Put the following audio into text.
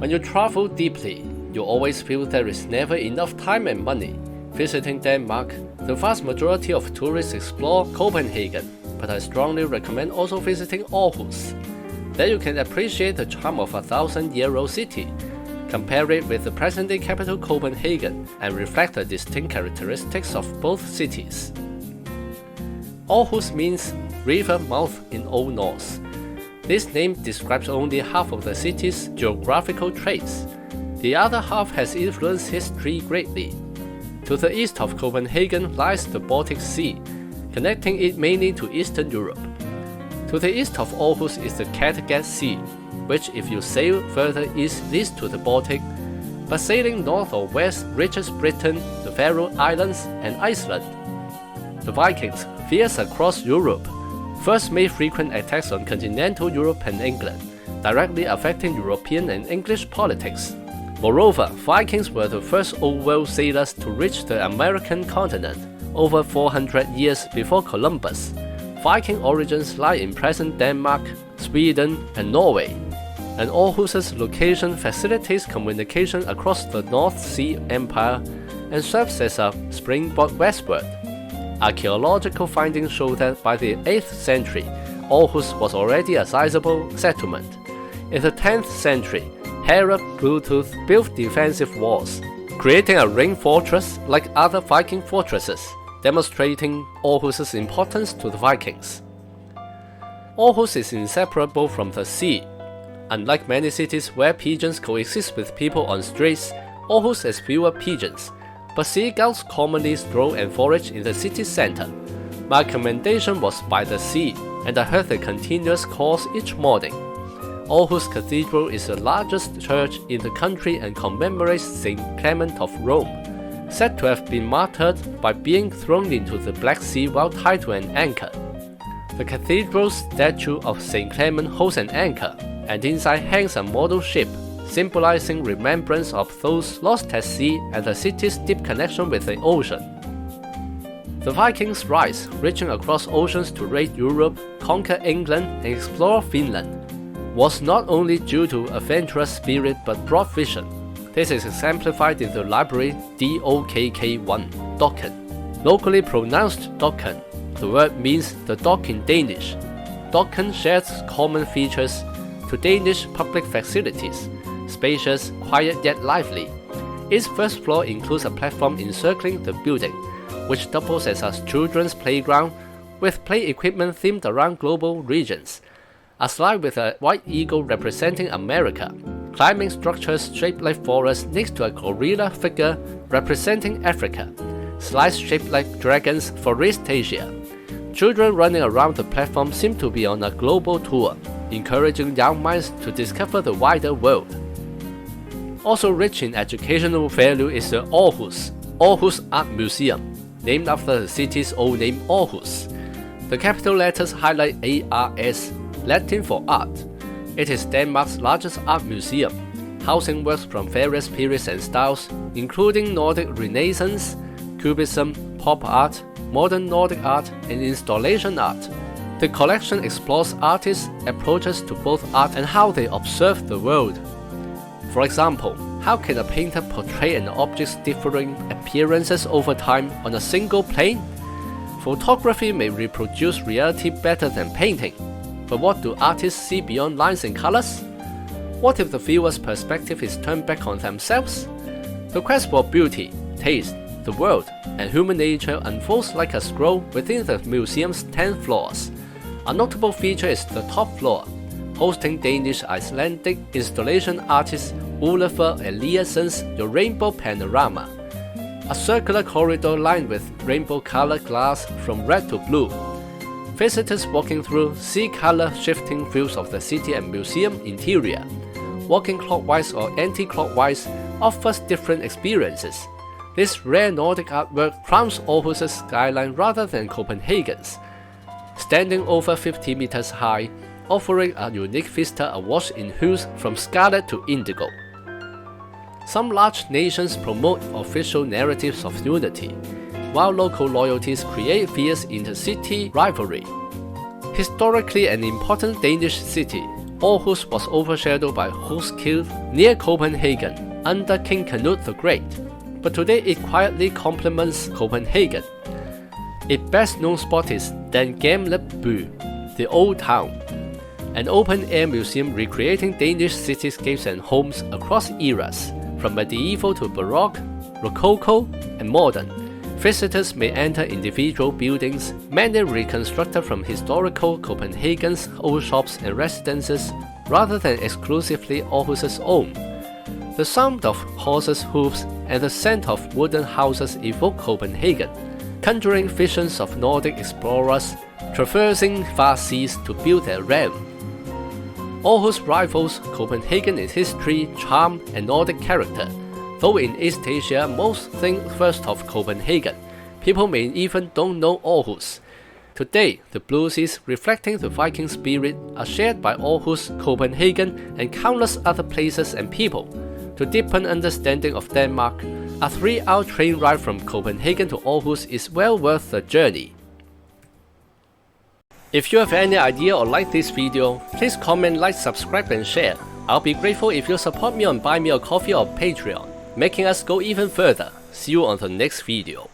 When you travel deeply, you always feel there is never enough time and money. Visiting Denmark, the vast majority of tourists explore Copenhagen, but I strongly recommend also visiting Aarhus. There you can appreciate the charm of a 1,000-year-old city, compare it with the present-day capital Copenhagen, and reflect the distinct characteristics of both cities. Aarhus means river mouth in Old Norse. This name describes only half of the city's geographical traits. The other half has influenced history greatly. To the east of Copenhagen lies the Baltic Sea, connecting it mainly to Eastern Europe. To the east of Aarhus is the Kattegat Sea, which if you sail further east leads to the Baltic, but sailing north or west reaches Britain, the Faroe Islands and Iceland. The Vikings, fierce across Europe, first made frequent attacks on continental Europe and England, directly affecting European and English politics. Moreover, Vikings were the first old-world sailors to reach the American continent, over 400 years before Columbus. Viking origins lie in present Denmark, Sweden and Norway, and Aarhus's location facilitates communication across the North Sea Empire and serves as a springboard westward. Archaeological findings show that by the 8th century, Aarhus was already a sizable settlement. In the 10th century, Harald Bluetooth built defensive walls, creating a ring fortress like other Viking fortresses, demonstrating Aarhus's importance to the Vikings. Aarhus is inseparable from the sea. Unlike many cities where pigeons coexist with people on streets, Aarhus has fewer pigeons, but seagulls commonly stroll and forage in the city center. My accommodation was by the sea, and I heard the continuous calls each morning. Aarhus Cathedral is the largest church in the country and commemorates St. Clement of Rome, said to have been martyred by being thrown into the Black Sea while tied to an anchor. The cathedral's statue of St. Clement holds an anchor, and inside hangs a model ship, symbolizing remembrance of those lost at sea and the city's deep connection with the ocean. The Vikings' rise, reaching across oceans to raid Europe, conquer England and explore Finland, was not only due to adventurous spirit but broad vision. This is exemplified in the library DOKK1, Dokken. Locally pronounced Dokken, the word means the dock in Danish. Dokken shares common features to Danish public facilities, spacious, quiet yet lively. Its first floor includes a platform encircling the building, which doubles as a children's playground with play equipment themed around global regions. A slide with a white eagle representing America, climbing structures shaped like forests next to a gorilla figure representing Africa, slides shaped like dragons for East Asia. Children running around the platform seem to be on a global tour, encouraging young minds to discover the wider world. Also rich in educational value is the Aarhus Art Museum, named after the city's old name Aarhus. The capital letters highlight ARS, Latin for art. It is Denmark's largest art museum, housing works from various periods and styles, including Nordic Renaissance, Cubism, pop art, modern Nordic art, and installation art. The collection explores artists' approaches to both art and how they observe the world. For example, how can a painter portray an object's differing appearances over time on a single plane? Photography may reproduce reality better than painting, but what do artists see beyond lines and colors? What if the viewer's perspective is turned back on themselves? The quest for beauty, taste, the world, and human nature unfolds like a scroll within the museum's 10 floors. A notable feature is the top floor, hosting Danish-Icelandic installation artist Olafur Eliasson's Your Rainbow Panorama, a circular corridor lined with rainbow-colored glass from red to blue. Visitors walking through see color shifting views of the city and museum interior. Walking clockwise or anti-clockwise offers different experiences. This rare Nordic artwork crowns Aarhus' skyline rather than Copenhagen's, standing over 50 meters high, offering a unique vista awash in hues from scarlet to indigo. Some large nations promote official narratives of unity, while local loyalties create fierce intercity rivalry. Historically an important Danish city, Aarhus was overshadowed by Roskilde near Copenhagen under King Canute the Great, but today it quietly complements Copenhagen. Its best known spot is Den Gamle By, the Old Town, an open-air museum recreating Danish cityscapes and homes across eras, from medieval to Baroque, Rococo, and modern. Visitors may enter individual buildings, many reconstructed from historical Copenhagen's old shops and residences, rather than exclusively Aarhus' own. The sound of horses' hooves and the scent of wooden houses evoke Copenhagen, conjuring visions of Nordic explorers traversing vast seas to build their realm. Aarhus rivals Copenhagen in history, charm, and Nordic character. Though in East Asia most think first of Copenhagen, people may even don't know Aarhus. Today, the blue seas reflecting the Viking spirit are shared by Aarhus, Copenhagen, and countless other places and people. To deepen understanding of Denmark, a 3-hour train ride from Copenhagen to Aarhus is well worth the journey. If you have any idea or like this video, please comment, like, subscribe, and share. I'll be grateful if you support me on Buy Me a Coffee or Patreon, making us go even further. See you on the next video.